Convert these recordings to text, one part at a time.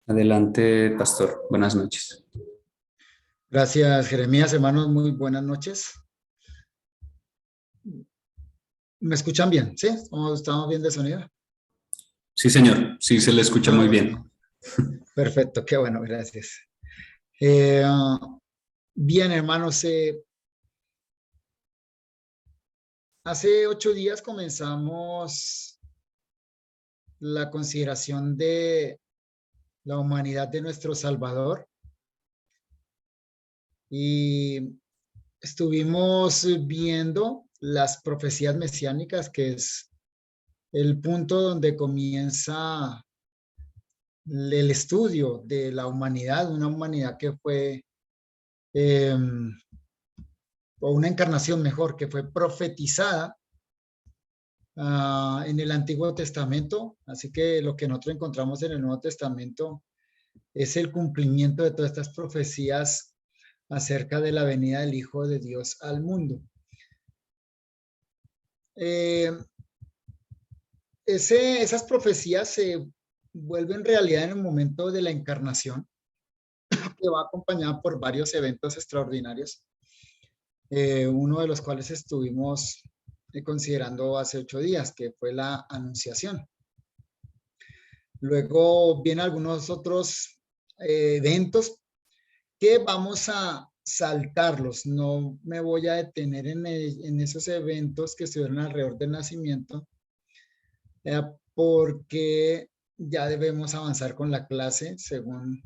Adelante, pastor. Buenas noches. Gracias, Jeremías, hermanos, muy buenas noches. ¿Me escuchan bien? ¿Sí? ¿Estamos bien de sonido? Sí, señor. Sí, se le escucha muy bien. Bueno, perfecto, qué bueno, gracias. Eh, Bien, hermanos, hace 8 días comenzamos la consideración de la humanidad de nuestro Salvador y estuvimos viendo las profecías mesiánicas, que es el punto donde comienza el estudio de la humanidad, una humanidad que fue, eh, o una encarnación mejor, que fue profetizada en el Antiguo Testamento. Así que lo que nosotros encontramos en el Nuevo Testamento es el cumplimiento de todas estas profecías acerca de la venida del Hijo de Dios al mundo. Eh, Esas profecías se vuelven realidad en el momento de la encarnación, que va acompañada por varios eventos extraordinarios, uno de los cuales estuvimos considerando hace 8 días, que fue la Anunciación. Luego vienen algunos otros eventos que vamos a saltarlos. No me voy a detener en esos eventos que estuvieron alrededor del nacimiento, porque ya debemos avanzar con la clase según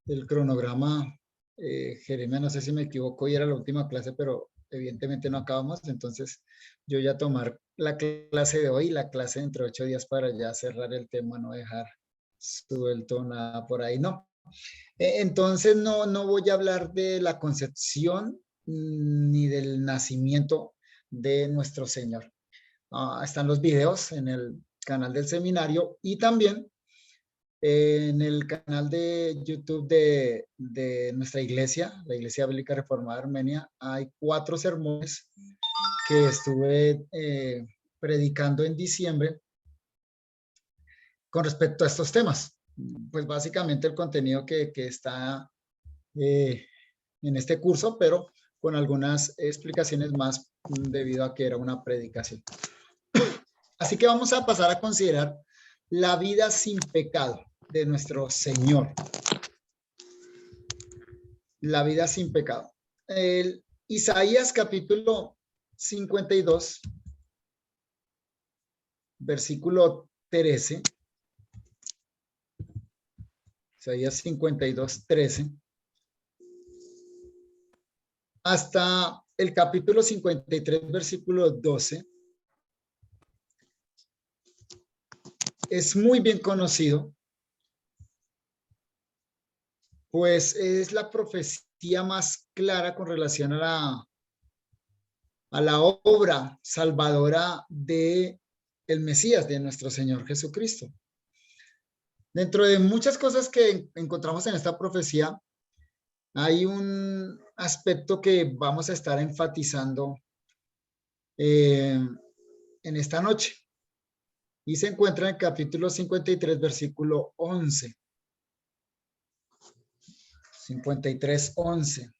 el cronograma. Jeremia, no sé si me equivoco, y era la última clase, pero evidentemente no acabamos. Entonces yo ya tomar la clase de hoy, la clase dentro de 8 días, para ya cerrar el tema, no dejar suelto nada por ahí, no. Entonces no voy a hablar de la concepción ni del nacimiento de nuestro Señor. Están los videos en el canal del seminario, y también en el canal de YouTube de nuestra iglesia, la Iglesia Bíblica Reformada Armenia. Hay 4 sermones que estuve predicando en diciembre con respecto a estos temas. Pues básicamente el contenido que está en este curso, pero con algunas explicaciones más, debido a que era una predicación. Así que vamos a pasar a considerar la vida sin pecado de nuestro Señor. La vida sin pecado. El Isaías capítulo 52, versículo 13. Isaías 52, 13. Hasta el capítulo 53, versículo 12. Es muy bien conocido, pues es la profecía más clara con relación a la obra salvadora de el Mesías, de nuestro Señor Jesucristo. Dentro de muchas cosas que encontramos en esta profecía, hay un aspecto que vamos a estar enfatizando en esta noche, y se encuentra en el capítulo 53, versículo 11. 53, 11.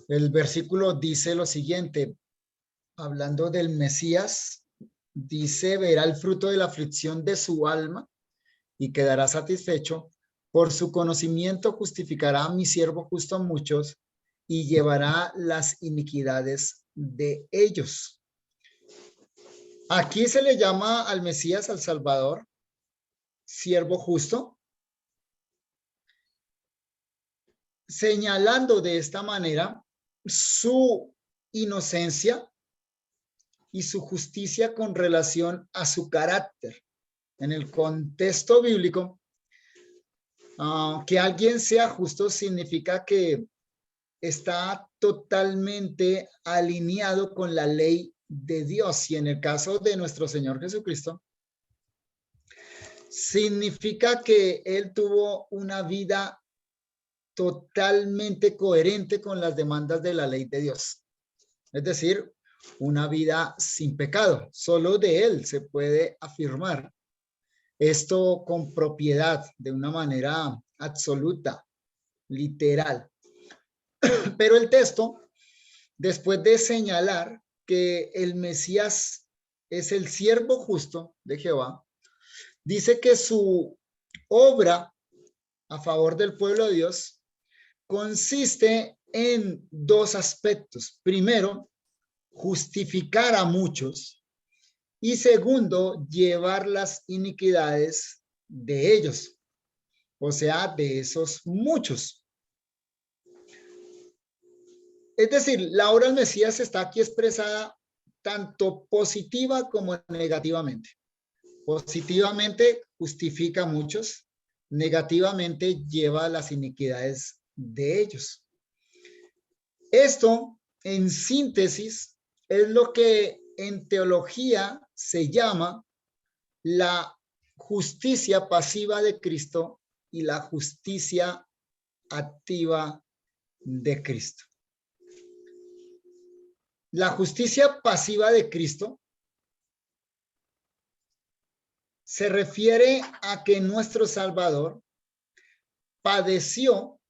El versículo dice lo siguiente, hablando del Mesías, dice: verá el fruto de la aflicción de su alma y quedará satisfecho. Por su conocimiento justificará a mi siervo justo a muchos y llevará las iniquidades de ellos. Aquí se le llama al Mesías, al Salvador, siervo justo, señalando de esta manera su inocencia y su justicia con relación a su carácter. En el contexto bíblico, que alguien sea justo significa que está totalmente alineado con la ley de Dios. Y en el caso de nuestro Señor Jesucristo, significa que Él tuvo una vida totalmente coherente con las demandas de la ley de Dios. Es decir, una vida sin pecado. Solo de Él se puede afirmar esto con propiedad, de una manera absoluta, literal. Pero el texto, después de señalar que el Mesías es el siervo justo de Jehová, dice que su obra a favor del pueblo de Dios consiste en dos aspectos. Primero, justificar a muchos y segundo, llevar las iniquidades de ellos, o sea, de esos muchos. Es decir, la obra del Mesías está aquí expresada tanto positiva como negativamente. Positivamente justifica a muchos, negativamente lleva las iniquidades de ellos. Esto, en síntesis, es lo que en teología se llama la justicia pasiva de Cristo y la justicia activa de Cristo. La justicia pasiva de Cristo se refiere a que nuestro Salvador padeció,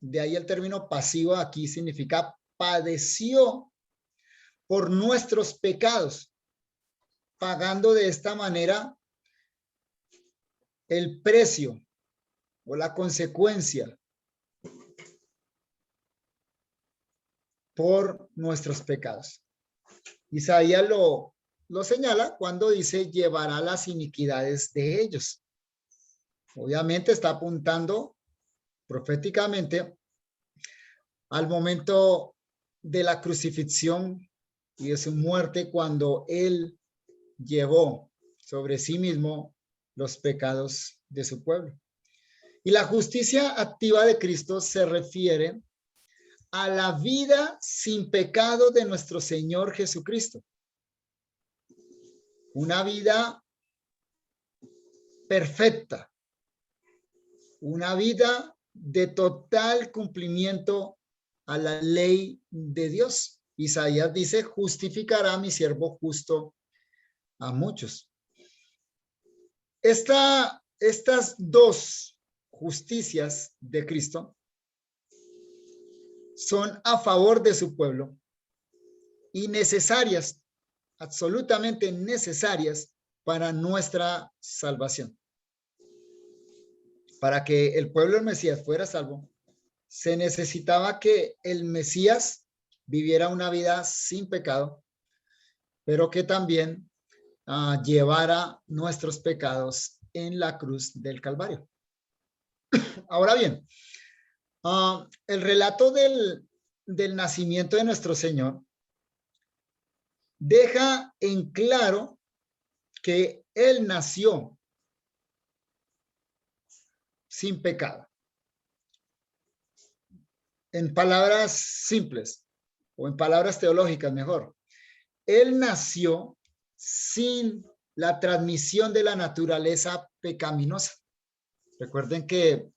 de ahí el término pasivo aquí significa padeció por nuestros pecados, pagando de esta manera el precio o la consecuencia por nuestros pecados. Isaías lo señala cuando dice llevará las iniquidades de ellos. Obviamente está apuntando proféticamente al momento de la crucifixión y de su muerte, cuando él llevó sobre sí mismo los pecados de su pueblo. Y la justicia activa de Cristo se refiere a la vida sin pecado de nuestro Señor Jesucristo. Una vida perfecta, una vida de total cumplimiento a la ley de Dios. Isaías dice, justificará a mi siervo justo a muchos. Estas dos justicias de Cristo son a favor de su pueblo y necesarias, absolutamente necesarias para nuestra salvación. Para que el pueblo del Mesías fuera salvo, se necesitaba que el Mesías viviera una vida sin pecado, pero que también llevara nuestros pecados en la cruz del Calvario. Ahora bien, el relato del nacimiento de nuestro Señor deja en claro que Él nació sin pecado. En palabras simples, o en palabras teológicas mejor, Él nació sin la transmisión de la naturaleza pecaminosa. Recuerden que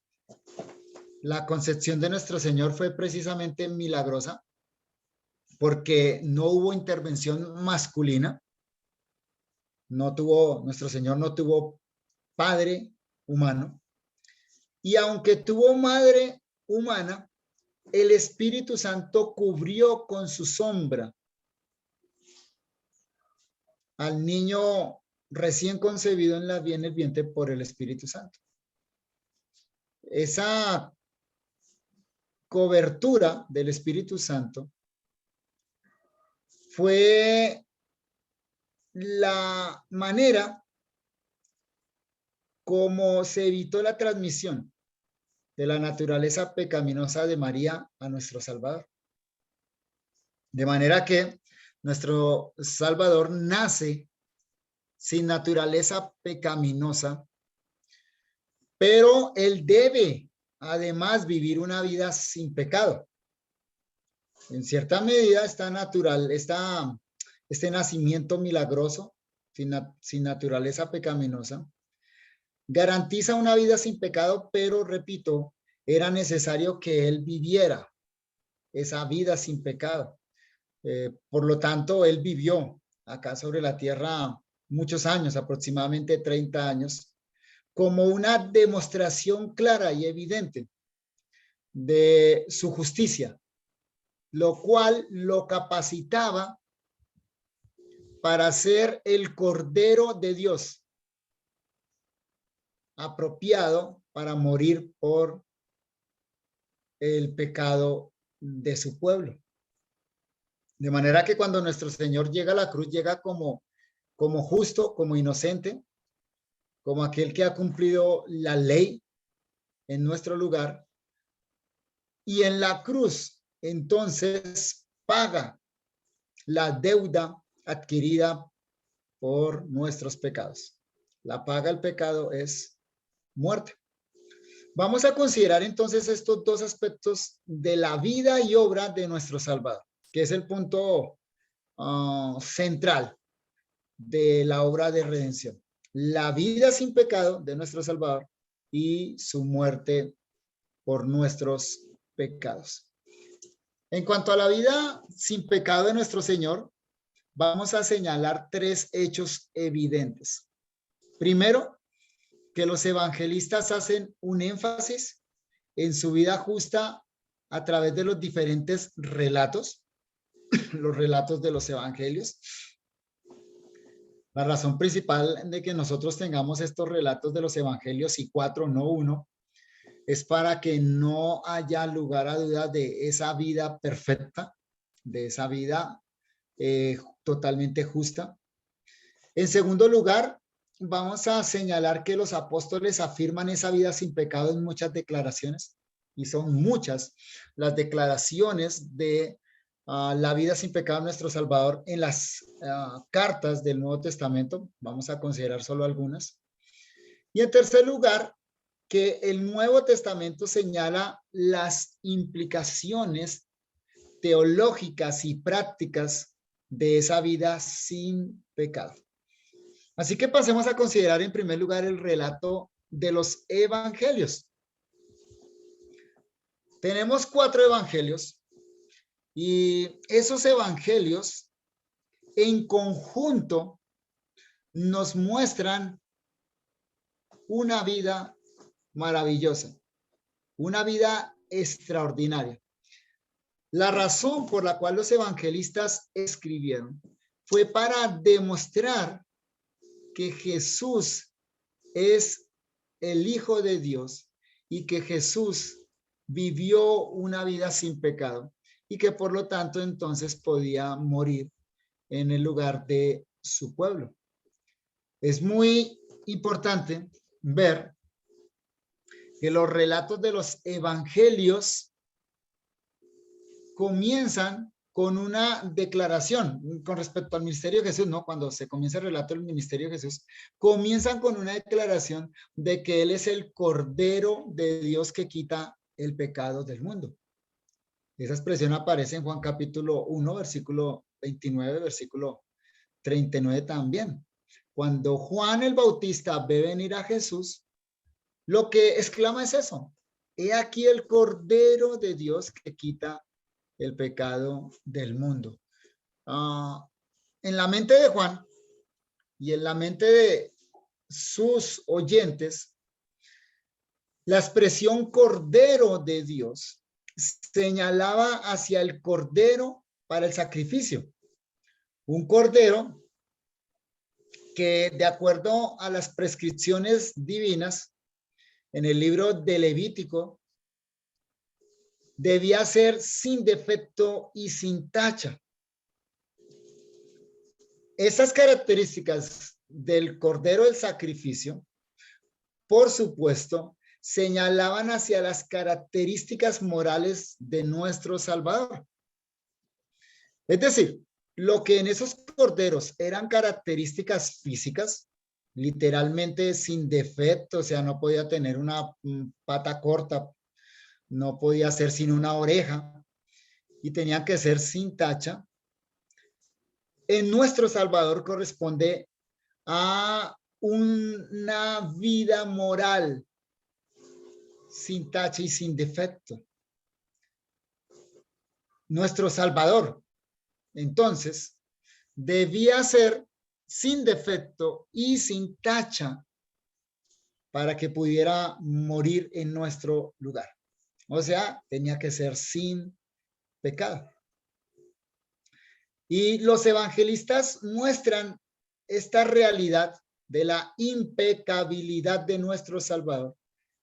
la concepción de nuestro Señor fue precisamente milagrosa porque no hubo intervención masculina. Nuestro Señor no tuvo padre humano. Y aunque tuvo madre humana, el Espíritu Santo cubrió con su sombra al niño recién concebido en el vientre por el Espíritu Santo. Esa cobertura del Espíritu Santo fue la manera como se evitó la transmisión de la naturaleza pecaminosa de María a nuestro Salvador. De manera que nuestro Salvador nace sin naturaleza pecaminosa, pero él debe además vivir una vida sin pecado. En cierta medida este nacimiento milagroso, sin naturaleza pecaminosa, garantiza una vida sin pecado, pero repito, era necesario que él viviera esa vida sin pecado. Por lo tanto, él vivió acá sobre la tierra muchos años, aproximadamente 30 años, como una demostración clara y evidente de su justicia, lo cual lo capacitaba para ser el Cordero de Dios, apropiado para morir por el pecado de su pueblo. De manera que cuando nuestro Señor llega a la cruz, llega como justo, como inocente, como aquel que ha cumplido la ley en nuestro lugar. Y en la cruz, entonces, paga la deuda adquirida por nuestros pecados. La paga del pecado es muerte. Vamos a considerar entonces estos dos aspectos de la vida y obra de nuestro Salvador, que es el punto central de la obra de redención. La vida sin pecado de nuestro Salvador y su muerte por nuestros pecados. En cuanto a la vida sin pecado de nuestro Señor, vamos a señalar tres hechos evidentes. Primero, que los evangelistas hacen un énfasis en su vida justa a través de los diferentes relatos, los relatos de los evangelios. La razón principal de que nosotros tengamos estos relatos de los evangelios y 4, no 1, es para que no haya lugar a dudas de esa vida perfecta, de esa vida totalmente justa. En segundo lugar, vamos a señalar que los apóstoles afirman esa vida sin pecado en muchas declaraciones, y son muchas las declaraciones de la vida sin pecado de nuestro Salvador en las cartas del Nuevo Testamento. Vamos a considerar solo algunas. Y en tercer lugar, que el Nuevo Testamento señala las implicaciones teológicas y prácticas de esa vida sin pecado. Así que pasemos a considerar en primer lugar el relato de los evangelios. Tenemos 4 evangelios y esos evangelios en conjunto nos muestran una vida maravillosa, una vida extraordinaria. La razón por la cual los evangelistas escribieron fue para demostrar que Jesús es el Hijo de Dios y que Jesús vivió una vida sin pecado y que por lo tanto entonces podía morir en el lugar de su pueblo. Es muy importante ver que los relatos de los evangelios comienzan con una declaración con respecto al ministerio de Jesús, ¿no? Cuando se comienza el relato del ministerio de Jesús, comienzan con una declaración de que Él es el Cordero de Dios que quita el pecado del mundo. Esa expresión aparece en Juan capítulo 1, versículo 29, versículo 39 también. Cuando Juan el Bautista ve venir a Jesús, lo que exclama es eso: he aquí el Cordero de Dios que quita el pecado del mundo. En la mente de Juan y en la mente de sus oyentes, la expresión Cordero de Dios señalaba hacia el Cordero para el sacrificio. Un Cordero que, de acuerdo a las prescripciones divinas en el libro de Levítico, debía ser sin defecto y sin tacha. Esas características del Cordero del Sacrificio, por supuesto, señalaban hacia las características morales de nuestro Salvador. Es decir, lo que en esos corderos eran características físicas, literalmente sin defecto, o sea, no podía tener una pata corta, no podía ser sin una oreja y tenían que ser sin tacha. En nuestro Salvador corresponde a una vida moral sin tacha y sin defecto. Nuestro Salvador, entonces, debía ser sin defecto y sin tacha para que pudiera morir en nuestro lugar. O sea, tenía que ser sin pecado. Y los evangelistas muestran esta realidad de la impecabilidad de nuestro Salvador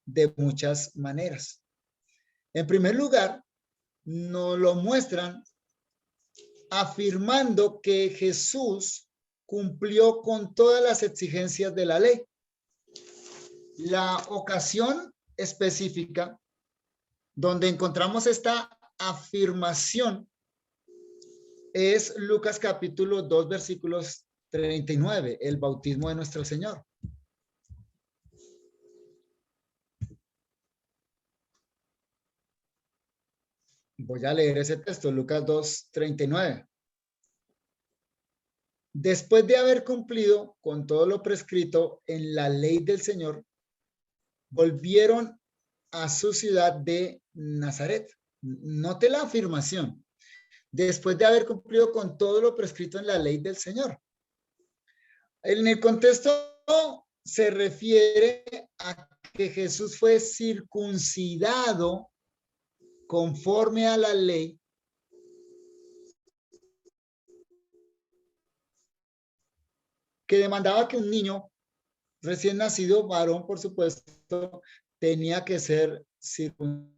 de muchas maneras. En primer lugar, nos lo muestran afirmando que Jesús cumplió con todas las exigencias de la ley. La ocasión específica donde encontramos esta afirmación es Lucas capítulo 2, versículos 39, el bautismo de nuestro Señor. Voy a leer ese texto, Lucas 2, 39. Después de haber cumplido con todo lo prescrito en la ley del Señor, volvieron a su ciudad de Nazaret. Note la afirmación. Después de haber cumplido con todo lo prescrito en la ley del Señor. En el contexto se refiere a que Jesús fue circuncidado conforme a la ley que demandaba que un niño recién nacido, varón por supuesto, tenía que ser circuncidado.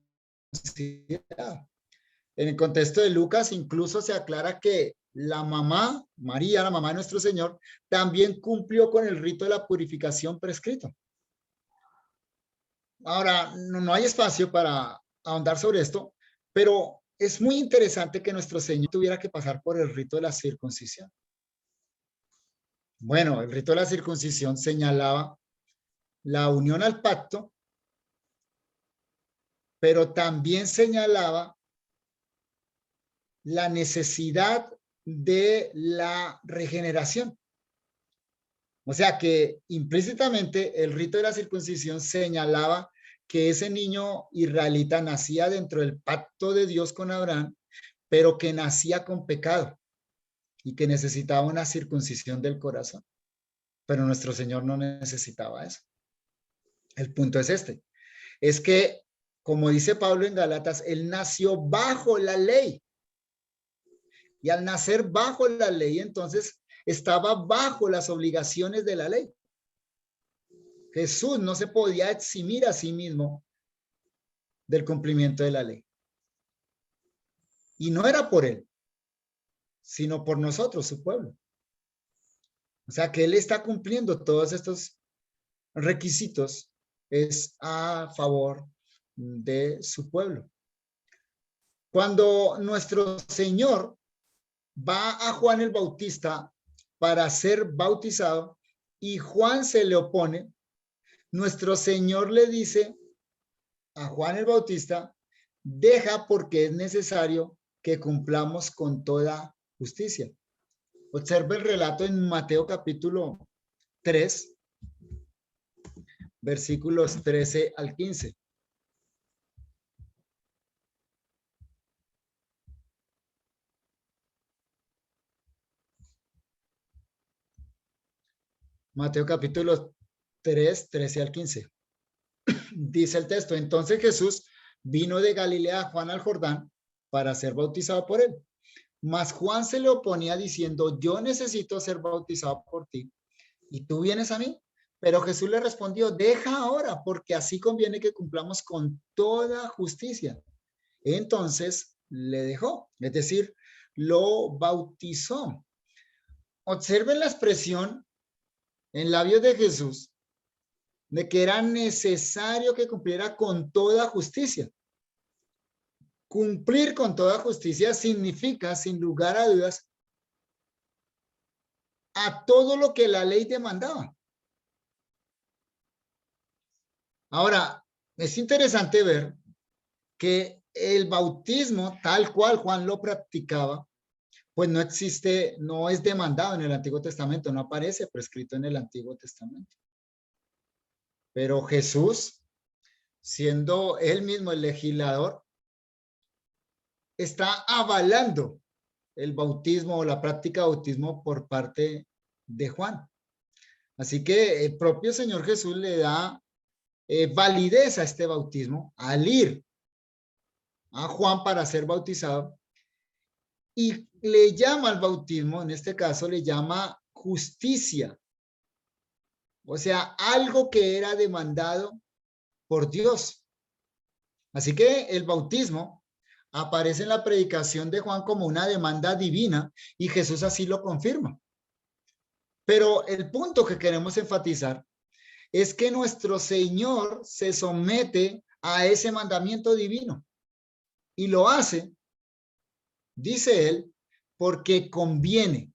En el contexto de Lucas incluso se aclara que la mamá, María, la mamá de nuestro Señor, también cumplió con el rito de la purificación prescrito. Ahora, no hay espacio para ahondar sobre esto, pero es muy interesante que nuestro Señor tuviera que pasar por el rito de la circuncisión. Bueno, el rito de la circuncisión señalaba la unión al pacto, pero también señalaba la necesidad de la regeneración. O sea que implícitamente el rito de la circuncisión señalaba que ese niño israelita nacía dentro del pacto de Dios con Abraham, pero que nacía con pecado y que necesitaba una circuncisión del corazón. Pero nuestro Señor no necesitaba eso. El punto es este, es que, como dice Pablo en Gálatas, él nació bajo la ley. Y al nacer bajo la ley, entonces estaba bajo las obligaciones de la ley. Jesús no se podía eximir a sí mismo del cumplimiento de la ley. Y no era por él, sino por nosotros, su pueblo. O sea que él está cumpliendo todos estos requisitos, es a favor de su pueblo. Cuando nuestro Señor va a Juan el Bautista para ser bautizado y Juan se le opone, nuestro Señor le dice a Juan el Bautista, deja porque es necesario que cumplamos con toda justicia. Observe el relato en Mateo capítulo 3, versículos 13 al 15. Mateo capítulo 3, 13 al 15. Dice el texto, entonces Jesús vino de Galilea a Juan al Jordán para ser bautizado por él. Mas Juan se le oponía diciendo, yo necesito ser bautizado por ti, ¿y tú vienes a mí? Pero Jesús le respondió, deja ahora, porque así conviene que cumplamos con toda justicia. Entonces le dejó, es decir, lo bautizó. Observen la expresión en labios de Jesús de que era necesario que cumpliera con toda justicia. Cumplir con toda justicia significa, sin lugar a dudas, a todo lo que la ley demandaba. Ahora, es interesante ver que el bautismo, tal cual Juan lo practicaba, pues no existe, no es demandado en el Antiguo Testamento, no aparece prescrito en el Antiguo Testamento. Pero Jesús, siendo él mismo el legislador, está avalando el bautismo o la práctica de bautismo por parte de Juan. Así que el propio Señor Jesús le da validez a este bautismo al ir a Juan para ser bautizado y le llama al bautismo, en este caso le llama justicia, o sea, algo que era demandado por Dios. Así que el bautismo aparece en la predicación de Juan como una demanda divina y Jesús así lo confirma. Pero el punto que queremos enfatizar es que nuestro Señor se somete a ese mandamiento divino y lo hace, dice él, porque conviene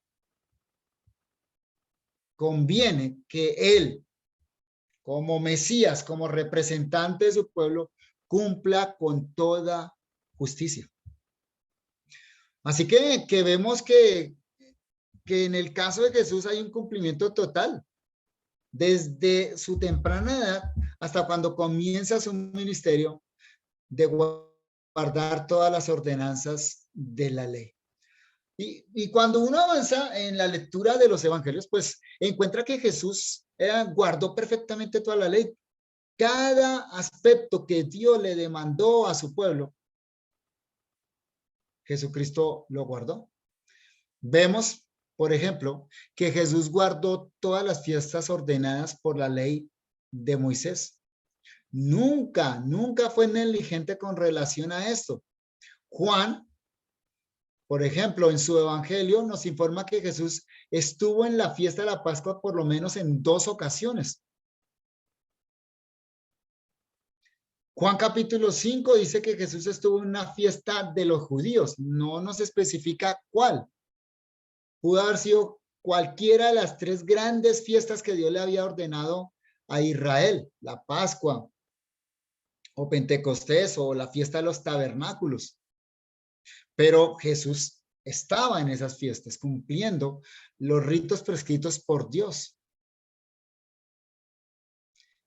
que él, como Mesías, como representante de su pueblo, cumpla con toda justicia. Así que vemos que en el caso de Jesús hay un cumplimiento total, desde su temprana edad hasta cuando comienza su ministerio, de guardar todas las ordenanzas de la ley. Y cuando uno avanza en la lectura de los evangelios, pues encuentra que Jesús guardó perfectamente toda la ley. Cada aspecto que Dios le demandó a su pueblo, Jesucristo lo guardó. Vemos, por ejemplo, que Jesús guardó todas las fiestas ordenadas por la ley de Moisés. Nunca fue negligente con relación a esto. Juan, por ejemplo, en su evangelio nos informa que Jesús estuvo en la fiesta de la Pascua por lo menos en 2 ocasiones. Juan capítulo 5 dice que Jesús estuvo en una fiesta de los judíos. No nos especifica cuál. Pudo haber sido cualquiera de las 3 grandes fiestas que Dios le había ordenado a Israel, la Pascua o Pentecostés o la fiesta de los tabernáculos. Pero Jesús estaba en esas fiestas cumpliendo los ritos prescritos por Dios.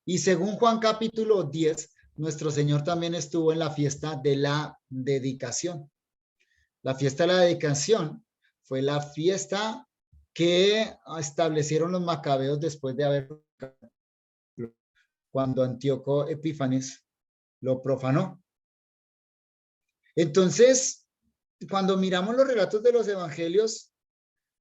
Y según Juan capítulo 10, nuestro Señor también estuvo en la fiesta de la dedicación. La fiesta de la dedicación fue la fiesta que establecieron los macabeos después de haber, cuando Antíoco Epífanes lo profanó. Entonces, cuando miramos los relatos de los evangelios,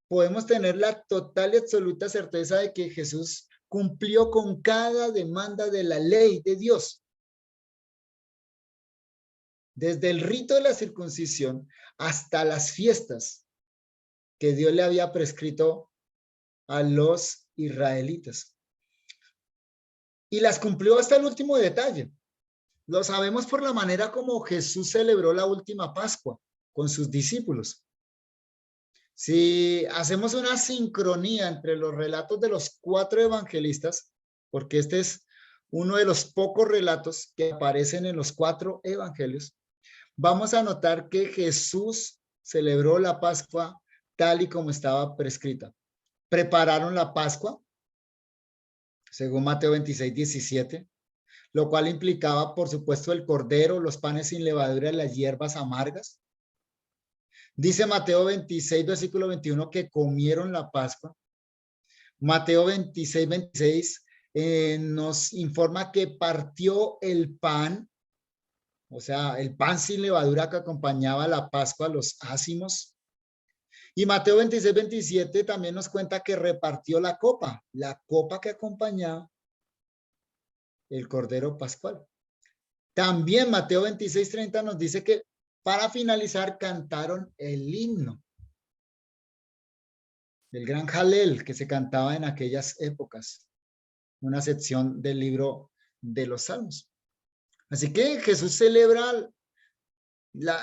podemos tener la total y absoluta certeza de que Jesús cumplió con cada demanda de la ley de Dios. Desde el rito de la circuncisión hasta las fiestas que Dios le había prescrito a los israelitas. Y las cumplió hasta el último detalle. Lo sabemos por la manera como Jesús celebró la última Pascua con sus discípulos. Si hacemos una sincronía entre los relatos de los 4 evangelistas, porque este es uno de los pocos relatos que aparecen en los 4 evangelios, vamos a notar que Jesús celebró la Pascua tal y como estaba prescrita. Prepararon la Pascua, según Mateo 26, 17, lo cual implicaba, por supuesto, el cordero, los panes sin levadura y las hierbas amargas. Dice Mateo 26, versículo 21, que comieron la Pascua. Mateo 26, 26 nos informa que partió el pan, o sea, el pan sin levadura que acompañaba la Pascua, los ácimos. Y Mateo 26, 27 también nos cuenta que repartió la copa que acompañaba el Cordero Pascual. También Mateo 26, 30 nos dice que para finalizar cantaron el himno, el gran Jalel que se cantaba en aquellas épocas, una sección del libro de los Salmos. Así que Jesús celebra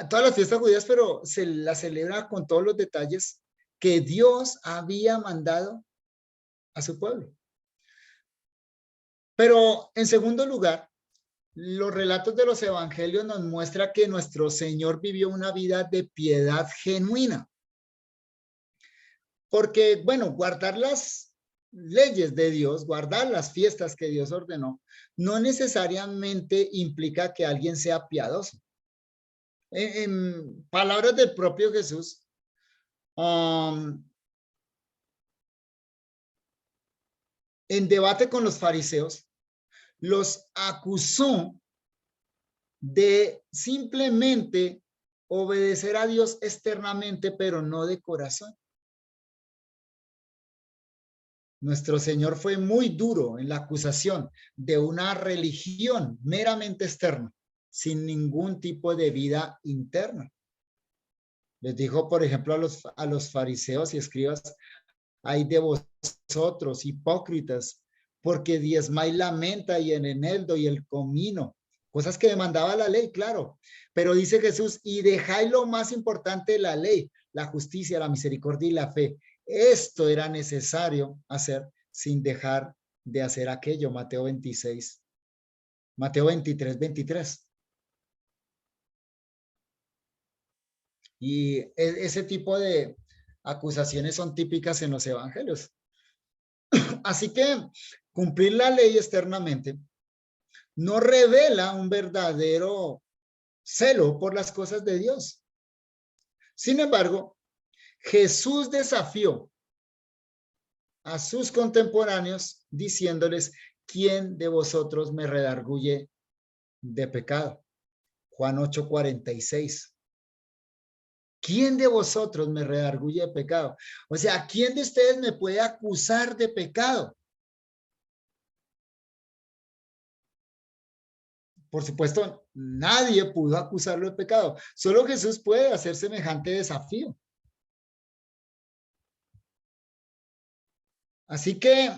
todas las fiestas judías, pero se la celebra con todos los detalles que Dios había mandado a su pueblo. Pero en segundo lugar, los relatos de los evangelios nos muestran que nuestro Señor vivió una vida de piedad genuina. Porque, bueno, guardar las leyes de Dios, guardar las fiestas que Dios ordenó, no necesariamente implica que alguien sea piadoso. En palabras del propio Jesús, en debate con los fariseos, los acusó de simplemente obedecer a Dios externamente, pero no de corazón. Nuestro Señor fue muy duro en la acusación de una religión meramente externa, sin ningún tipo de vida interna. Les dijo, por ejemplo, a los fariseos y escribas: ay de vosotros, hipócritas, porque diezmáis la menta y el eneldo y el comino, cosas que demandaba la ley, claro. Pero dice Jesús, y dejáis lo más importante de la ley, la justicia, la misericordia y la fe. Esto era necesario hacer sin dejar de hacer aquello. Mateo 26, Mateo 23, 23. Y ese tipo de acusaciones son típicas en los evangelios. Así que cumplir la ley externamente no revela un verdadero celo por las cosas de Dios. Sin embargo, Jesús desafió a sus contemporáneos diciéndoles: ¿quién de vosotros me redarguye de pecado? Juan 8:46. ¿Quién de vosotros me redarguye de pecado? O sea, ¿quién de ustedes me puede acusar de pecado? Por supuesto, nadie pudo acusarlo de pecado. Solo Jesús puede hacer semejante desafío. Así que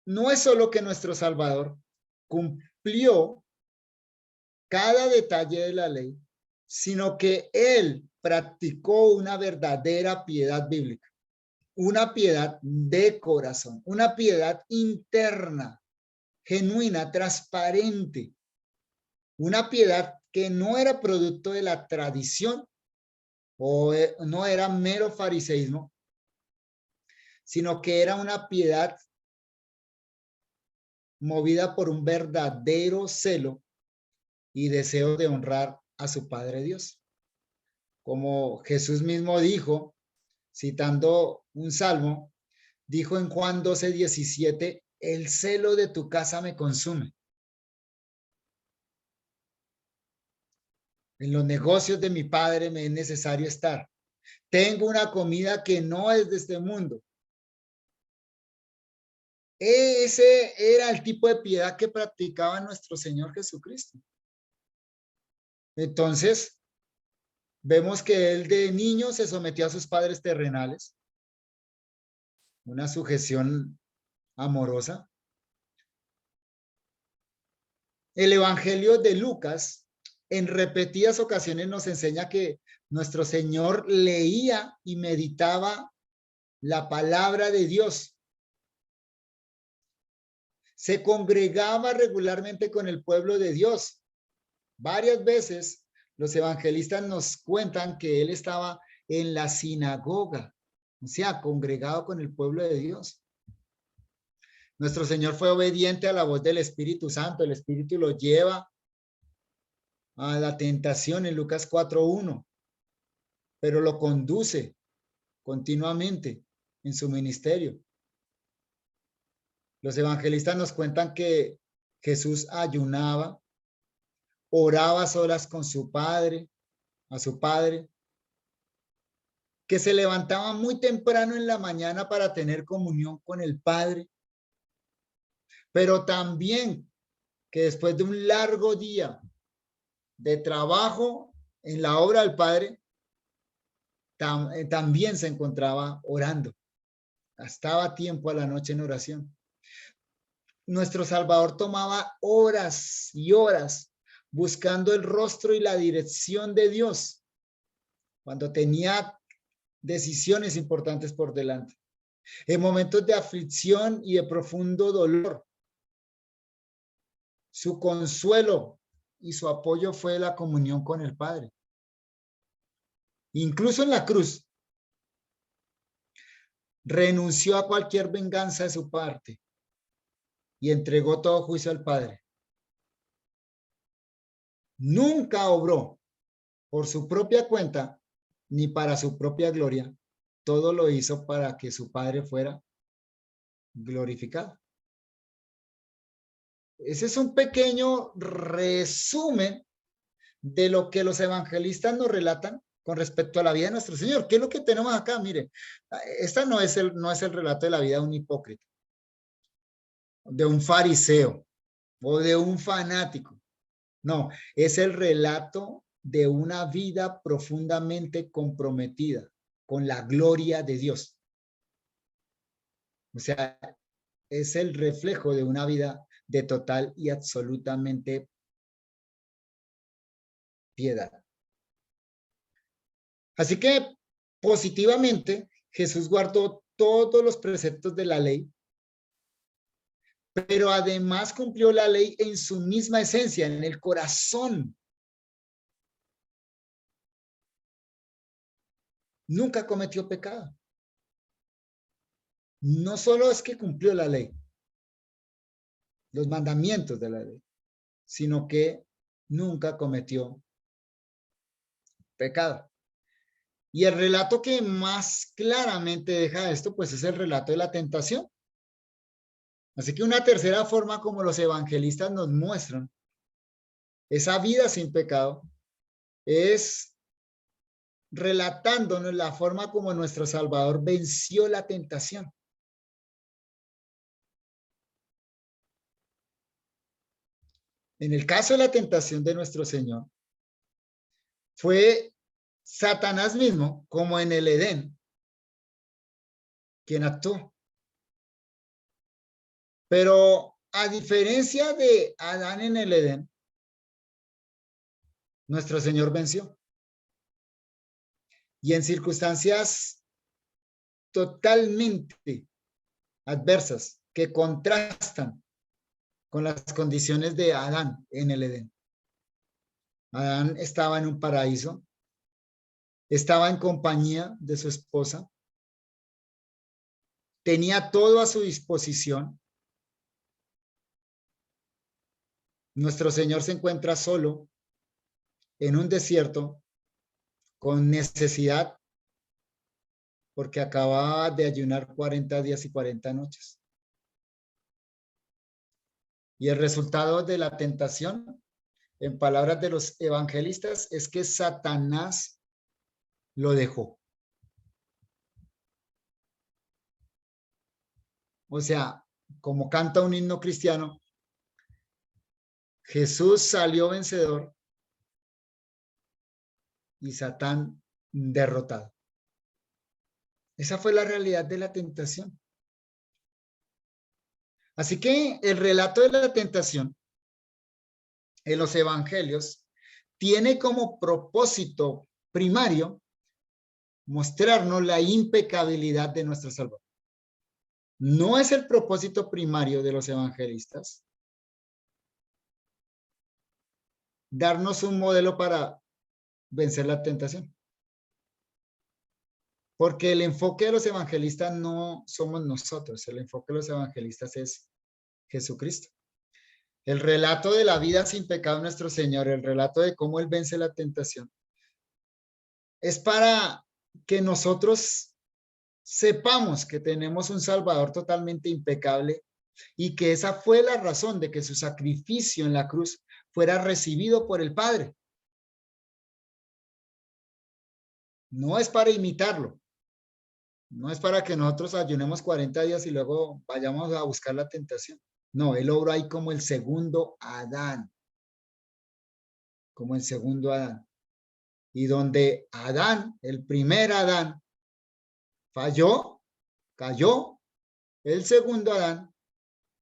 no es solo que nuestro Salvador cumplió cada detalle de la ley, sino que Él practicó una verdadera piedad bíblica, una piedad de corazón, una piedad interna, genuina, transparente, una piedad que no era producto de la tradición o no era mero fariseísmo, sino que era una piedad movida por un verdadero celo y deseo de honrar a su Padre Dios. Como Jesús mismo dijo, citando un salmo, dijo en Juan 12:17, el celo de tu casa me consume. En los negocios de mi Padre me es necesario estar. Tengo una comida que no es de este mundo. Ese era el tipo de piedad que practicaba nuestro Señor Jesucristo. Entonces, vemos que él de niño se sometió a sus padres terrenales, una sujeción amorosa. El Evangelio de Lucas en repetidas ocasiones nos enseña que nuestro Señor leía y meditaba la palabra de Dios. Se congregaba regularmente con el pueblo de Dios. Varias veces los evangelistas nos cuentan que él estaba en la sinagoga, o sea, congregado con el pueblo de Dios. Nuestro Señor fue obediente a la voz del Espíritu Santo. El Espíritu lo lleva a la tentación en Lucas 4:1, pero lo conduce continuamente en su ministerio. Los evangelistas nos cuentan que Jesús ayunaba, oraba a solas con su padre, a su padre, que se levantaba muy temprano en la mañana para tener comunión con el Padre, pero también que después de un largo día de trabajo en la obra del Padre, también se encontraba orando. Gastaba tiempo a la noche en oración. Nuestro Salvador tomaba horas y horas buscando el rostro y la dirección de Dios cuando tenía decisiones importantes por delante. En momentos de aflicción y de profundo dolor, su consuelo y su apoyo fue la comunión con el Padre. Incluso en la cruz, renunció a cualquier venganza de su parte y entregó todo juicio al Padre. Nunca obró por su propia cuenta ni para su propia gloria. Todo lo hizo para que su Padre fuera glorificado. Ese es un pequeño resumen de lo que los evangelistas nos relatan con respecto a la vida de nuestro Señor. ¿Qué es lo que tenemos acá? Mire, esta no es el relato de la vida de un hipócrita, de un fariseo o de un fanático. No, es el relato de una vida profundamente comprometida con la gloria de Dios. O sea, es el reflejo de una vida de total y absolutamente piedad. Así que positivamente Jesús guardó todos los preceptos de la ley, pero además cumplió la ley en su misma esencia, en el corazón. Nunca cometió pecado. No solo es que cumplió la ley, los mandamientos de la ley, sino que nunca cometió pecado. Y el relato que más claramente deja esto, pues es el relato de la tentación. Así que una tercera forma como los evangelistas nos muestran esa vida sin pecado es relatándonos la forma como nuestro Salvador venció la tentación. En el caso de la tentación de nuestro Señor, fue Satanás mismo, como en el Edén, quien actuó. Pero a diferencia de Adán en el Edén, nuestro Señor venció. Y en circunstancias totalmente adversas que contrastan con las condiciones de Adán en el Edén. Adán estaba en un paraíso, estaba en compañía de su esposa, tenía todo a su disposición. Nuestro Señor se encuentra solo en un desierto con necesidad porque acababa de ayunar 40 días y 40 noches. Y el resultado de la tentación, en palabras de los evangelistas, es que Satanás lo dejó. O sea, como canta un himno cristiano, Jesús salió vencedor y Satán derrotado. Esa fue la realidad de la tentación. Así que el relato de la tentación en los evangelios tiene como propósito primario mostrarnos la impecabilidad de nuestro Salvador. No es el propósito primario de los evangelistas darnos un modelo para vencer la tentación. Porque el enfoque de los evangelistas no somos nosotros, el enfoque de los evangelistas es Jesucristo. El relato de la vida sin pecado de nuestro Señor, el relato de cómo Él vence la tentación, es para que nosotros sepamos que tenemos un Salvador totalmente impecable y que esa fue la razón de que su sacrificio en la cruz fuera recibido por el Padre. No es para imitarlo, no es para que nosotros ayunemos 40 días y luego vayamos a buscar la tentación. No, Él obró ahí como el segundo Adán, como el segundo Adán. Y donde Adán, el primer Adán, falló, cayó, el segundo Adán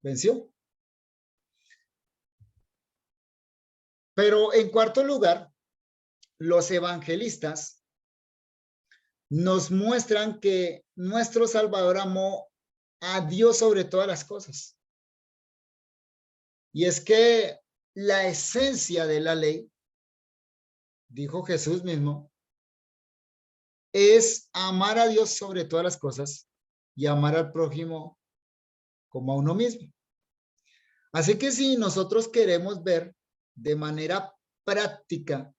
venció. Pero en cuarto lugar, los evangelistas nos muestran que nuestro Salvador amó a Dios sobre todas las cosas. Y es que la esencia de la ley, dijo Jesús mismo, es amar a Dios sobre todas las cosas y amar al prójimo como a uno mismo. Así que si nosotros queremos ver de manera práctica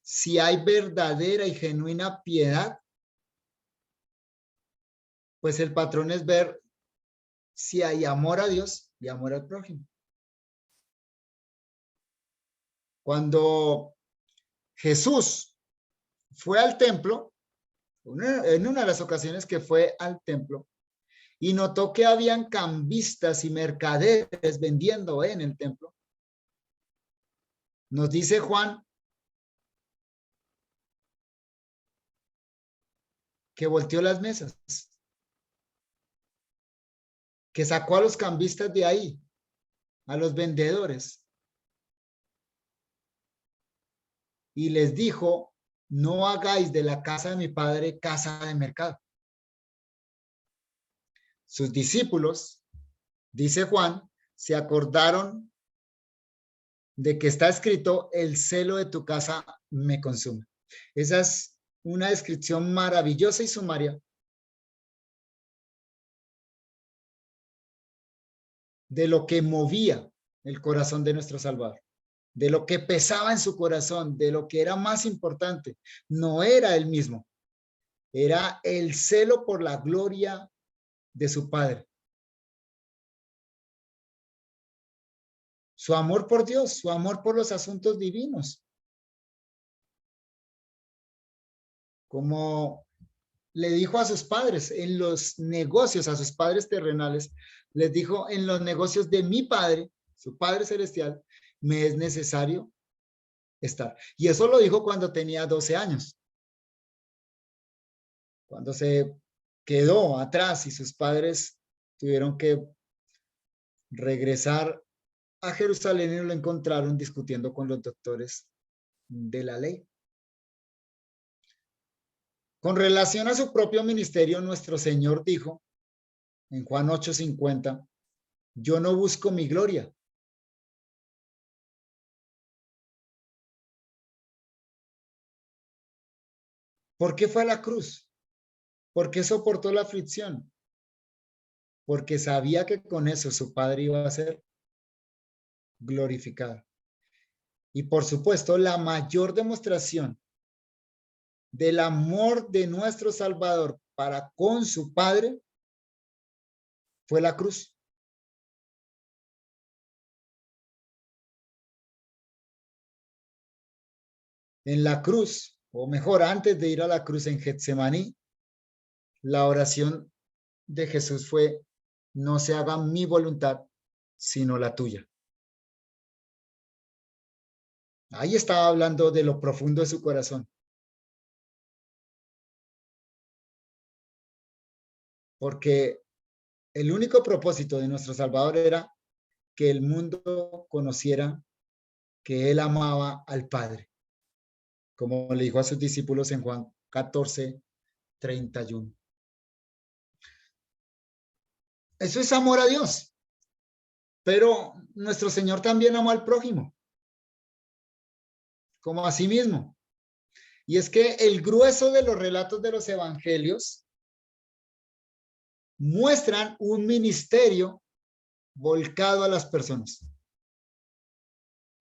si hay verdadera y genuina piedad, pues el patrón es ver si hay amor a Dios y amor al prójimo. Cuando Jesús fue al templo, en una de las ocasiones que fue al templo, y notó que habían cambistas y mercaderes vendiendo en el templo, nos dice Juan que volteó las mesas, que sacó a los cambistas de ahí, a los vendedores, y les dijo: no hagáis de la casa de mi padre casa de mercado. Sus discípulos, dice Juan, se acordaron de que está escrito: el celo de tu casa me consume. Esa es una descripción maravillosa y sumaria de lo que movía el corazón de nuestro Salvador, de lo que pesaba en su corazón, de lo que era más importante. No era él mismo, era el celo por la gloria de su Padre. Su amor por Dios, su amor por los asuntos divinos. Como le dijo a sus padres en los negocios, a sus padres terrenales, les dijo: en los negocios de mi Padre, su Padre celestial, me es necesario estar. Y eso lo dijo cuando tenía 12 años. Cuando se quedó atrás y sus padres tuvieron que regresar a Jerusalén y lo encontraron discutiendo con los doctores de la ley. Con relación a su propio ministerio, nuestro Señor dijo en Juan 8:50: yo no busco mi gloria. ¿Por qué fue a la cruz? ¿Por qué soportó la aflicción? Porque sabía que con eso su Padre iba a ser glorificado. Y por supuesto, la mayor demostración del amor de nuestro Salvador para con su Padre fue la cruz. En la cruz, o mejor, antes de ir a la cruz en Getsemaní, la oración de Jesús fue: no se haga mi voluntad, sino la tuya. Ahí estaba hablando de lo profundo de su corazón. Porque el único propósito de nuestro Salvador era que el mundo conociera que él amaba al Padre, como le dijo a sus discípulos en Juan 14:31. Eso es amor a Dios. Pero nuestro Señor también amó al prójimo, como a sí mismo. Y es que el grueso de los relatos de los evangelios muestran un ministerio volcado a las personas.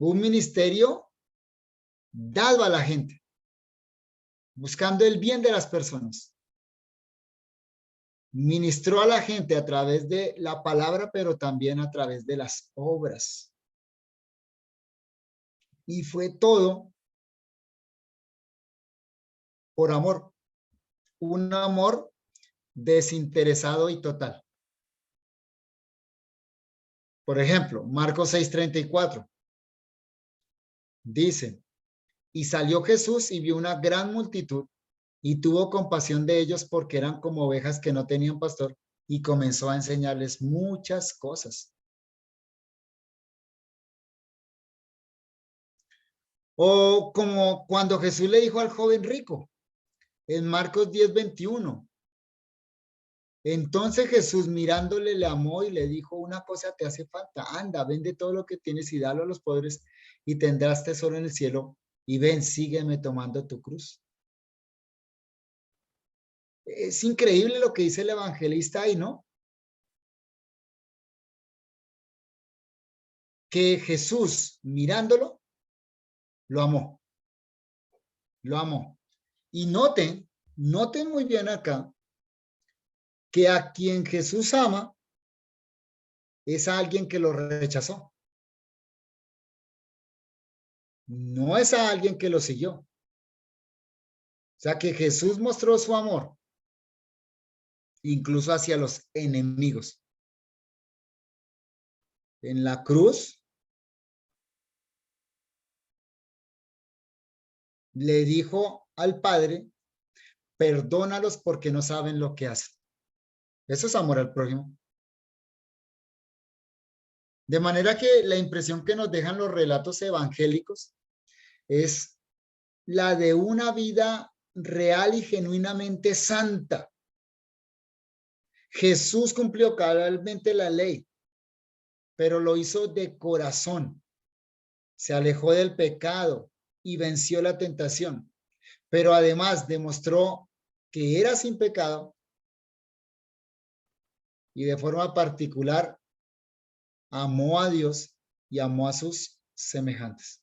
Un ministerio dado a la gente, buscando el bien de las personas. Ministró a la gente a través de la palabra, pero también a través de las obras. Y fue todo por amor. Un amor desinteresado y total. Por ejemplo, Marcos 6:34 dice: y salió Jesús y vio una gran multitud y tuvo compasión de ellos porque eran como ovejas que no tenían pastor, y comenzó a enseñarles muchas cosas. O como cuando Jesús le dijo al joven rico en Marcos 10:21. Entonces Jesús, mirándole, le amó y le dijo: una cosa te hace falta, anda, vende todo lo que tienes y dalo a los pobres y tendrás tesoro en el cielo, y ven, sígueme tomando tu cruz. Es increíble lo que dice el evangelista ahí, ¿no? Que Jesús, mirándolo, lo amó. Lo amó. Y noten muy bien acá, que a quien Jesús ama, es a alguien que lo rechazó. No es a alguien que lo siguió. O sea que Jesús mostró su amor incluso hacia los enemigos. En la cruz le dijo al Padre, perdónalos porque no saben lo que hacen. Eso es amor al prójimo. De manera que la impresión que nos dejan los relatos evangélicos es la de una vida real y genuinamente santa. Jesús cumplió cabalmente la ley, pero lo hizo de corazón. Se alejó del pecado y venció la tentación. Pero además demostró que era sin pecado y de forma particular amó a Dios y amó a sus semejantes.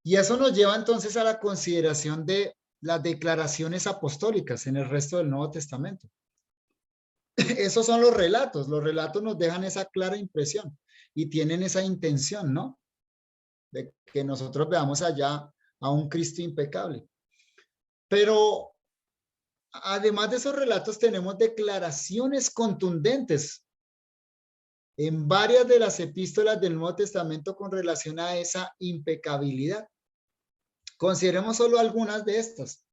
Y eso nos lleva entonces a la consideración de las declaraciones apostólicas en el resto del Nuevo Testamento. Esos son los relatos nos dejan esa clara impresión y tienen esa intención, ¿no? De que nosotros veamos allá a un Cristo impecable. Pero además de esos relatos tenemos declaraciones contundentes en varias de las epístolas del Nuevo Testamento con relación a esa impecabilidad. Consideremos solo algunas de estas.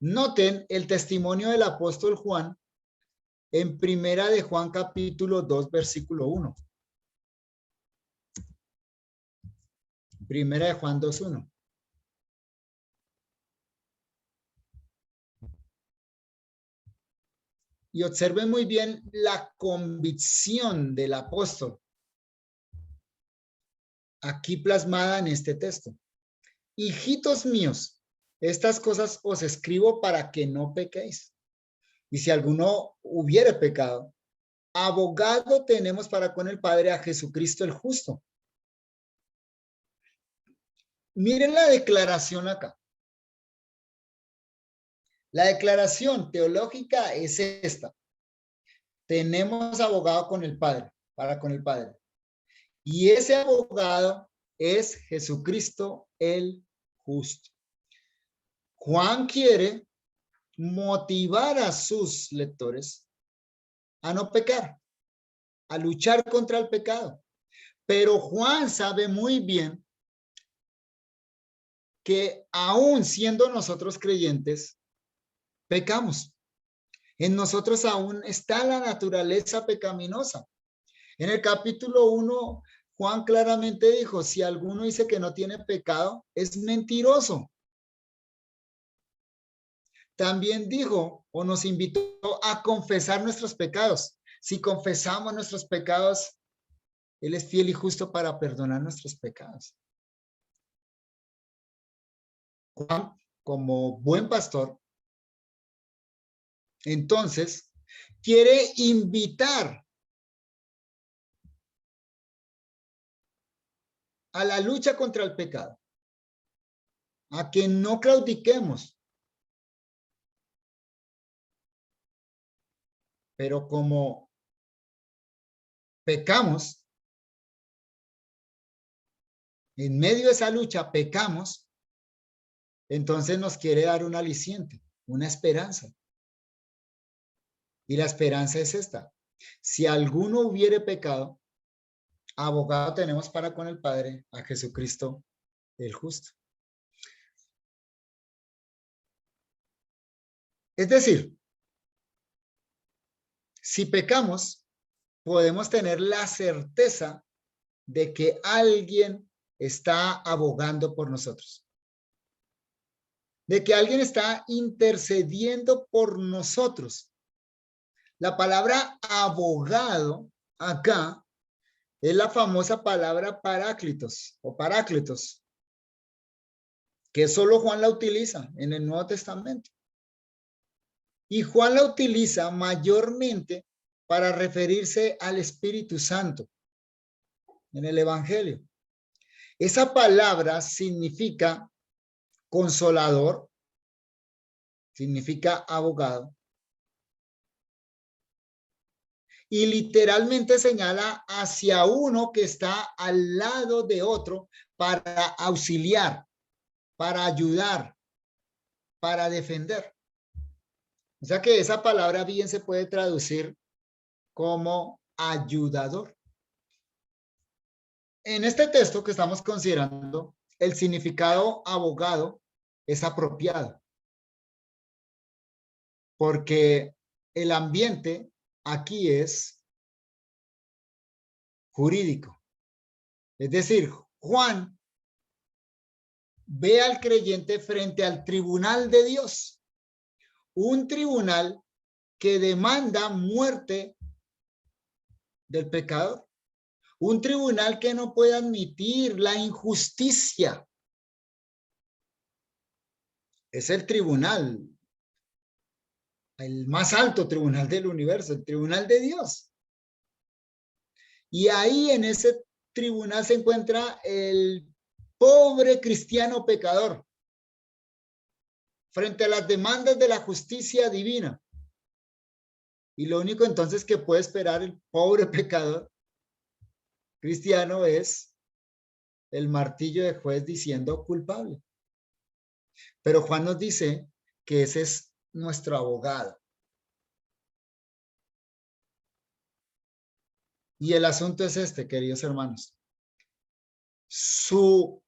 Noten el testimonio del apóstol Juan en Primera de Juan capítulo 2 versículo 1. Primera de Juan 2:1. Y observen muy bien la convicción del apóstol aquí plasmada en este texto. Hijitos míos, estas cosas os escribo para que no pequéis. Y si alguno hubiere pecado, abogado tenemos para con el Padre a Jesucristo el justo. Miren la declaración acá. La declaración teológica es esta. Tenemos abogado con el Padre, para con el Padre. Y ese abogado es Jesucristo el justo. Juan quiere motivar a sus lectores a no pecar, a luchar contra el pecado. Pero Juan sabe muy bien que aún siendo nosotros creyentes, pecamos. En nosotros aún está la naturaleza pecaminosa. En el capítulo 1, Juan claramente dijo, si alguno dice que no tiene pecado, es mentiroso. También dijo o nos invitó a confesar nuestros pecados. Si confesamos nuestros pecados, Él es fiel y justo para perdonar nuestros pecados. Juan, como buen pastor, entonces, quiere invitar a la lucha contra el pecado, a que no claudiquemos. Pero como pecamos, en medio de esa lucha pecamos, entonces nos quiere dar un aliciente, una esperanza. Y la esperanza es esta. Si alguno hubiere pecado, abogado tenemos para con el Padre, a Jesucristo el justo. Es decir, si pecamos, podemos tener la certeza de que alguien está abogando por nosotros, de que alguien está intercediendo por nosotros. La palabra abogado acá es la famosa palabra paráclitos o paráclitos, que solo Juan la utiliza en el Nuevo Testamento. Y Juan la utiliza mayormente para referirse al Espíritu Santo en el Evangelio. Esa palabra significa consolador, significa abogado. Y literalmente señala hacia uno que está al lado de otro para auxiliar, para ayudar, para defender. O sea que esa palabra bien se puede traducir como ayudador. En este texto que estamos considerando, el significado abogado es apropiado, porque el ambiente aquí es jurídico. Es decir, Juan ve al creyente frente al tribunal de Dios, un tribunal que demanda muerte del pecador, un tribunal que no puede admitir la injusticia. Es el tribunal, el más alto tribunal del universo, el tribunal de Dios. Y ahí en ese tribunal se encuentra el pobre cristiano pecador frente a las demandas de la justicia divina. Y lo único entonces que puede esperar el pobre pecador cristiano es el martillo de juez diciendo culpable. Pero Juan nos dice que ese es nuestro abogado. Y el asunto es este, queridos hermanos. Su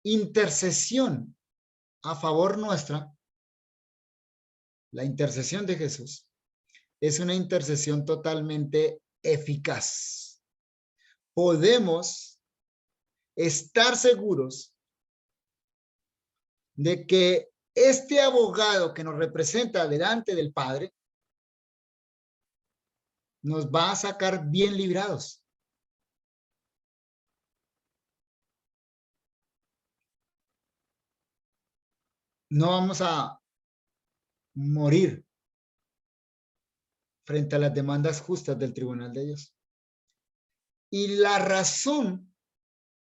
intercesión a favor nuestra, la intercesión de Jesús, es una intercesión totalmente eficaz. Podemos estar seguros de que este abogado que nos representa delante del Padre nos va a sacar bien librados. No vamos a morir frente a las demandas justas del tribunal de Dios. Y la razón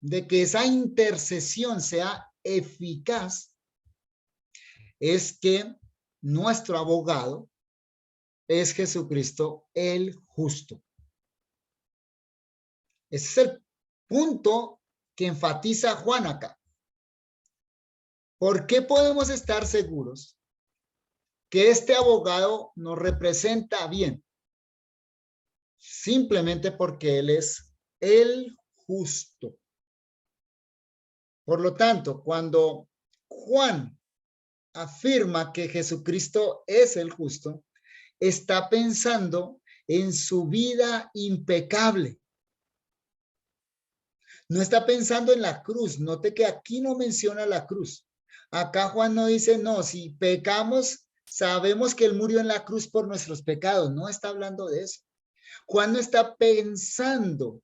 de que esa intercesión sea eficaz es que nuestro abogado es Jesucristo el justo. Ese es el punto que enfatiza Juan acá. ¿Por qué podemos estar seguros que este abogado nos representa bien? Simplemente porque él es el justo. Por lo tanto, cuando Juan afirma que Jesucristo es el justo, está pensando en su vida impecable. No está pensando en la cruz. Note que aquí no menciona la cruz. Acá Juan no dice, no, si pecamos, sabemos que él murió en la cruz por nuestros pecados. No está hablando de eso. Juan no está pensando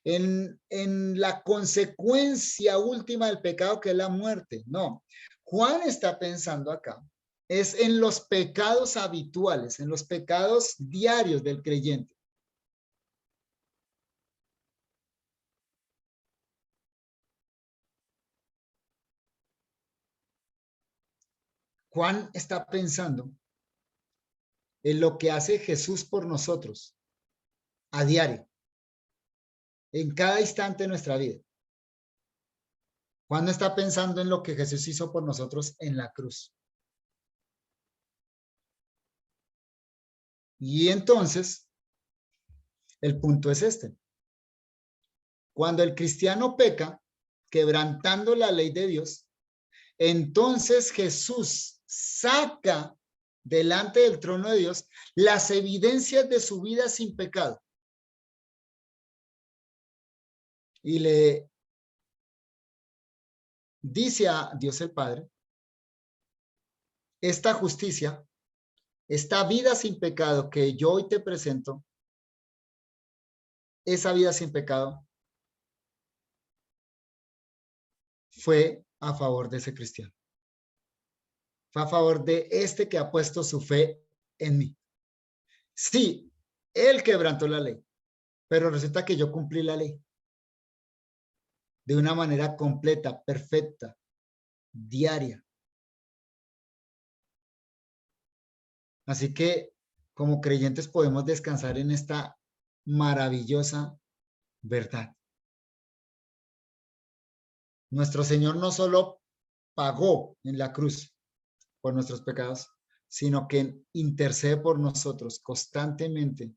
en la consecuencia última del pecado, que es la muerte. No. Juan está pensando acá es en los pecados habituales, en los pecados diarios del creyente. Juan está pensando en lo que hace Jesús por nosotros a diario, en cada instante de nuestra vida. Juan no está pensando en lo que Jesús hizo por nosotros en la cruz. Y entonces, el punto es este. Cuando el cristiano peca, quebrantando la ley de Dios, entonces Jesús saca delante del trono de Dios las evidencias de su vida sin pecado. Y le dice a Dios el Padre, esta justicia, esta vida sin pecado que yo hoy te presento, esa vida sin pecado fue a favor de ese cristiano. Fue a favor de este que ha puesto su fe en mí. Sí, él quebrantó la ley, pero resulta que yo cumplí la ley de una manera completa, perfecta, diaria. Así que como creyentes podemos descansar en esta maravillosa verdad. Nuestro Señor no solo pagó en la cruz por nuestros pecados, sino que intercede por nosotros constantemente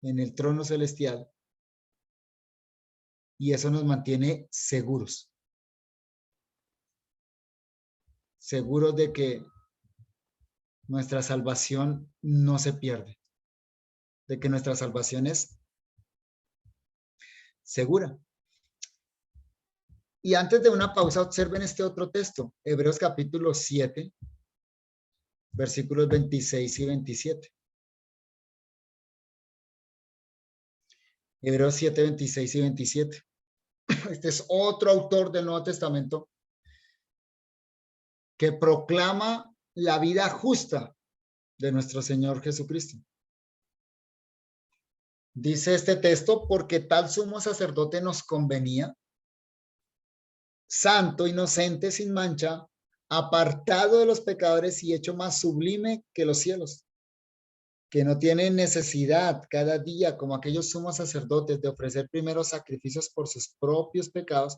en el trono celestial, y eso nos mantiene seguros. Seguros de que nuestra salvación no se pierde, de que nuestra salvación es segura. Y antes de una pausa, observen este otro texto, Hebreos capítulo 7, versículos 26 y 27. Hebreos 7, 26 y 27. Este es otro autor del Nuevo Testamento que proclama la vida justa de nuestro Señor Jesucristo. Dice este texto, porque tal sumo sacerdote nos convenía, santo, inocente, sin mancha, apartado de los pecadores y hecho más sublime que los cielos, que no tiene necesidad cada día, como aquellos sumos sacerdotes, de ofrecer primero sacrificios por sus propios pecados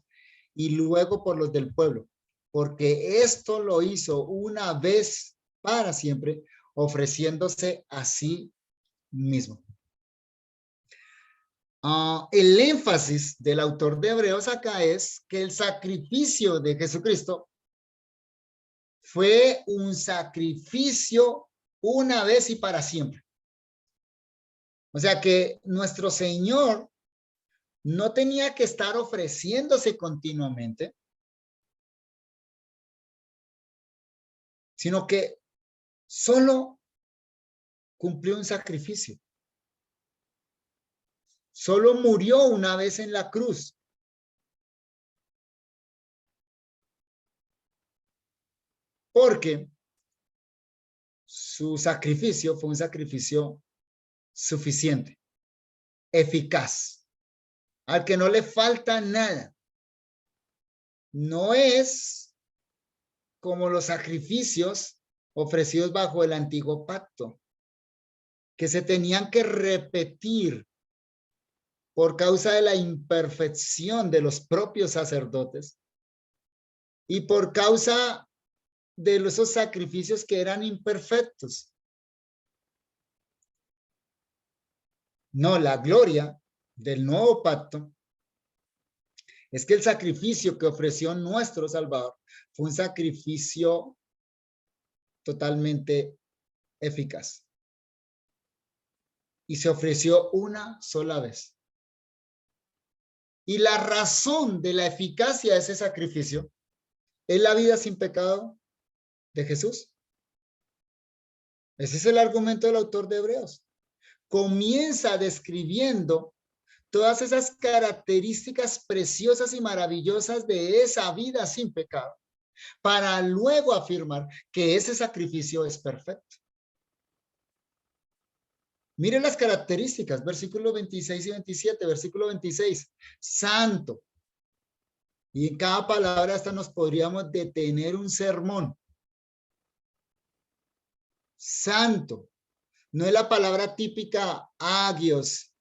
y luego por los del pueblo, porque esto lo hizo una vez para siempre, ofreciéndose a sí mismo. El énfasis del autor de Hebreos acá es que el sacrificio de Jesucristo fue un sacrificio una vez y para siempre. O sea que nuestro Señor no tenía que estar ofreciéndose continuamente, sino que solo cumplió un sacrificio. Solo murió una vez en la cruz. Porque su sacrificio fue un sacrificio suficiente, eficaz, al que no le falta nada. No es como los sacrificios ofrecidos bajo el antiguo pacto, que se tenían que repetir por causa de la imperfección de los propios sacerdotes y por causa de esos sacrificios que eran imperfectos. No, la gloria del nuevo pacto es que el sacrificio que ofreció nuestro Salvador fue un sacrificio totalmente eficaz. Y se ofreció una sola vez. Y la razón de la eficacia de ese sacrificio es la vida sin pecado de Jesús. Ese es el argumento del autor de Hebreos. Comienza describiendo todas esas características preciosas y maravillosas de esa vida sin pecado, para luego afirmar que ese sacrificio es perfecto. Miren las características, versículos 26 y 27, versículo 26, santo. Y en cada palabra hasta nos podríamos detener un sermón. Santo. No es la palabra típica agios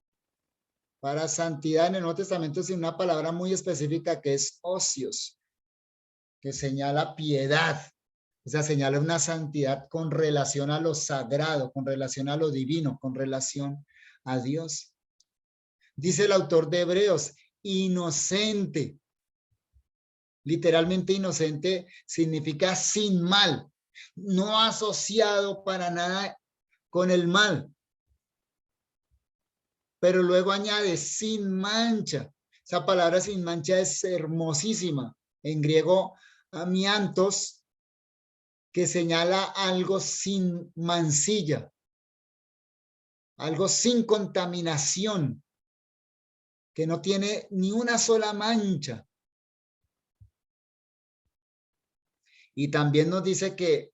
para santidad en el Nuevo Testamento, sino una palabra muy específica que es osios, que señala piedad. O sea, señala una santidad con relación a lo sagrado, con relación a lo divino, con relación a Dios. Dice el autor de Hebreos, inocente. Literalmente inocente significa sin mal, no asociado para nada con el mal. Pero luego añade sin mancha. Esa palabra sin mancha es hermosísima. En griego, amiantos, que señala algo sin mancilla, algo sin contaminación, que no tiene ni una sola mancha. Y también nos dice que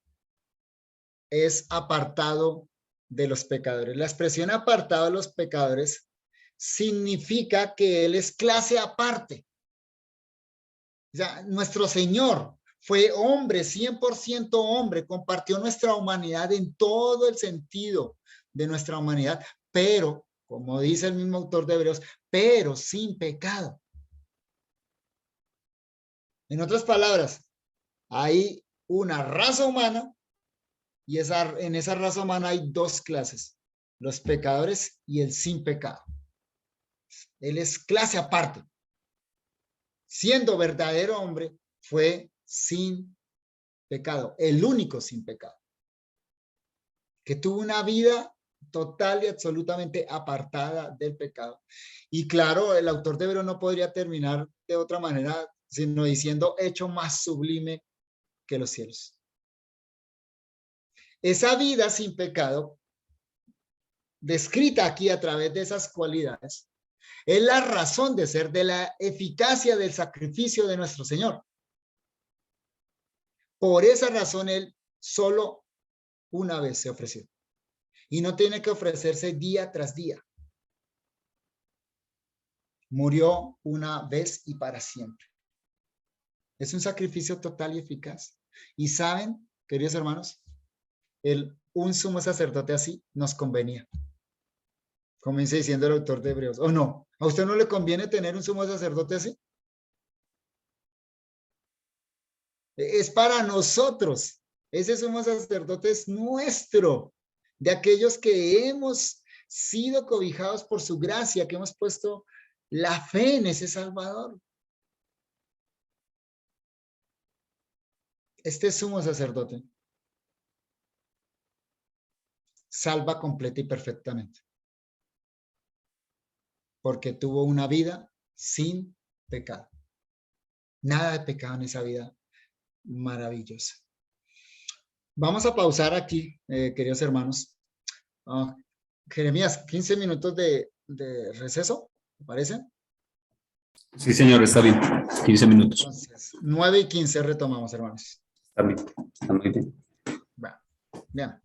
es apartado de los pecadores. La expresión apartado de los pecadores significa que él es clase aparte. O sea, nuestro Señor fue hombre, 100% hombre, compartió nuestra humanidad en todo el sentido de nuestra humanidad, pero, como dice el mismo autor de Hebreos, pero sin pecado. En otras palabras, hay una raza humana y en esa raza humana hay dos clases, los pecadores y el sin pecado. Él es clase aparte. Siendo verdadero hombre, fue sin pecado, el único sin pecado, que tuvo una vida total y absolutamente apartada del pecado. Y claro, el autor de Hebreos no podría terminar de otra manera, sino diciendo, hecho más sublime que los cielos. Esa vida sin pecado, descrita aquí a través de esas cualidades, es la razón de ser de la eficacia del sacrificio de nuestro Señor. Por esa razón, Él solo una vez se ofreció. Y no tiene que ofrecerse día tras día. Murió una vez y para siempre. Es un sacrificio total y eficaz. Y saben, queridos hermanos, un sumo sacerdote así nos convenía. Comienza diciendo el autor de Hebreos. ¿O no? ¿A usted no le conviene tener un sumo sacerdote así? Es para nosotros. Ese sumo sacerdote es nuestro, de aquellos que hemos sido cobijados por su gracia, que hemos puesto la fe en ese Salvador. Este sumo sacerdote salva completa y perfectamente, porque tuvo una vida sin pecado. Nada de pecado en esa vida maravillosa. Vamos a pausar aquí, queridos hermanos. Jeremías, 15 minutos de receso, ¿te parece? Sí, señor, está bien. 15 minutos. Entonces, 9:15 retomamos, hermanos. Está bien, está muy bien. Bueno, bien.